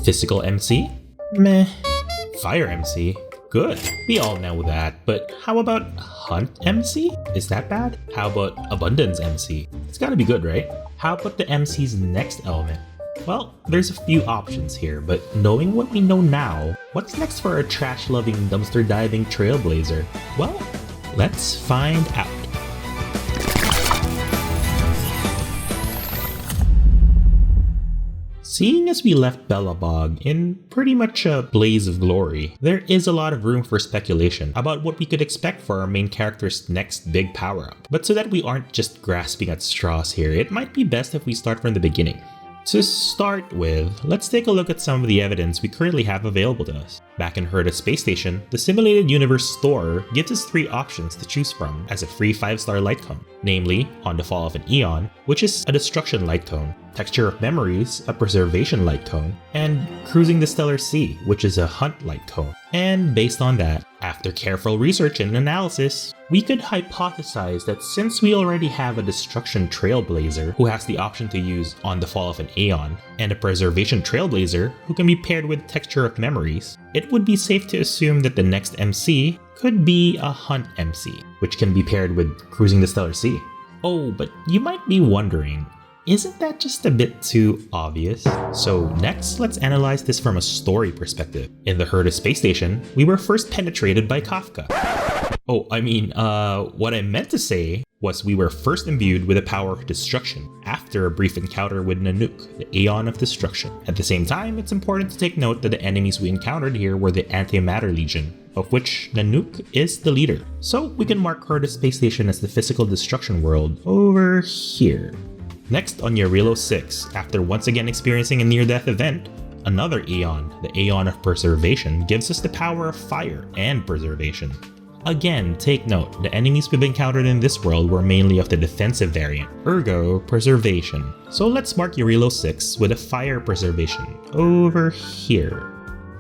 Physical MC? Meh. Fire MC? Good. We all know that, but how about Hunt MC? Is that bad? How about Abundance MC? It's gotta be good, right? How about the MC's next element? Well, there's a few options here, but knowing what we know now, what's next for a trash-loving, dumpster-diving Trailblazer? Well, let's find out. Seeing as we left Belobog in pretty much a blaze of glory, there is a lot of room for speculation about what we could expect for our main character's next big power-up. But so that we aren't just grasping at straws here, it might be best if we start from the beginning. To start with, let's take a look at some of the evidence we currently have available to us. Back in Herta Space Station, the Simulated Universe store gives us 3 options to choose from as a free 5-star light cone, namely, On the Fall of an Eon, which is a destruction light cone, Texture of Memories, a preservation light cone, and Cruising the Stellar Sea, which is a hunt light cone. And based on that, after careful research and analysis, we could hypothesize that since we already have a Destruction Trailblazer who has the option to use On the Fall of an Aeon, and a Preservation Trailblazer who can be paired with Texture of Memories, it would be safe to assume that the next MC could be a Hunt MC, which can be paired with Cruising the Stellar Sea. Oh, but you might be wondering, isn't that just a bit too obvious? So next, let's analyze this from a story perspective. In the Herta Space Station, we were first penetrated by Kafka. Oh, I mean, what I meant to say was we were first imbued with the power of destruction after a brief encounter with Nanook, the Aeon of Destruction. At the same time, it's important to take note that the enemies we encountered here were the Antimatter Legion, of which Nanook is the leader. So we can mark Herta Space Station as the physical destruction world over here. Next, on Yarilo 6, after once again experiencing a near-death event, another Aeon, the Aeon of Preservation, gives us the power of fire and preservation. Again, take note, the enemies we've encountered in this world were mainly of the defensive variant, ergo preservation. So let's mark Yarilo 6 with a fire preservation over here.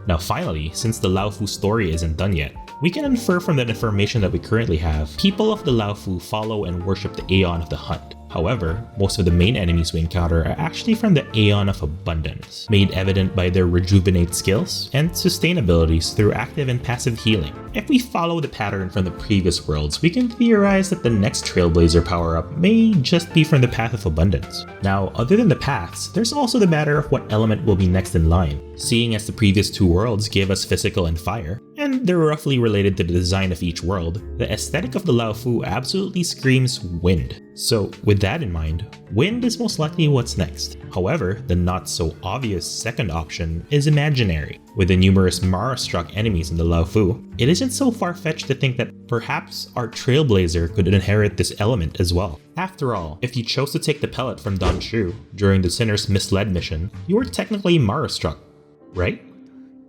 Now finally, since the Laofu story isn't done yet, we can infer from the information that we currently have, people of the Laofu follow and worship the Aeon of the Hunt. However, most of the main enemies we encounter are actually from the Aeon of Abundance, made evident by their rejuvenate skills and sustainabilities through active and passive healing. If we follow the pattern from the previous worlds, we can theorize that the next Trailblazer power-up may just be from the Path of Abundance. Now, other than the paths, there's also the matter of what element will be next in line. Seeing as the previous 2 worlds gave us physical and fire, and they're roughly related to the design of each world, the aesthetic of the Laofu absolutely screams wind. So with that in mind, wind is most likely what's next. However, the not so obvious second option is imaginary. With the numerous Mara-struck enemies in the Laofu, it isn't so far-fetched to think that perhaps our Trailblazer could inherit this element as well. After all, if you chose to take the pellet from Don Shu during the Sinner's Misled mission, you were technically Mara-struck, right?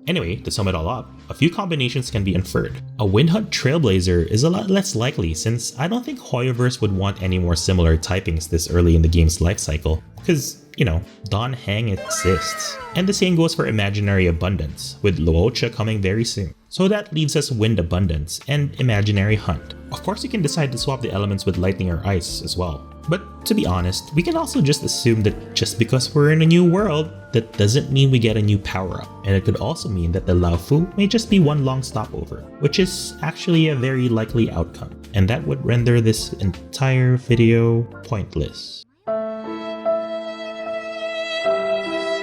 Anyway, to sum it all up, a few combinations can be inferred. A Windhunt Trailblazer is a lot less likely since I don't think Hoyoverse would want any more similar typings this early in the game's lifecycle, because, you know, Don Hang exists. And the same goes for Imaginary Abundance, with Luocha coming very soon. So that leaves us Wind Abundance and Imaginary Hunt. Of course you can decide to swap the elements with Lightning or Ice as well. But to be honest, we can also just assume that just because we're in a new world, that doesn't mean we get a new power-up. And it could also mean that the Laofu may just be one long stopover, which is actually a very likely outcome. And that would render this entire video pointless.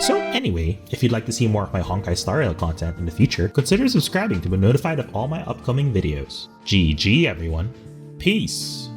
So anyway, if you'd like to see more of my Honkai Star Rail content in the future, consider subscribing to be notified of all my upcoming videos. GG everyone. Peace!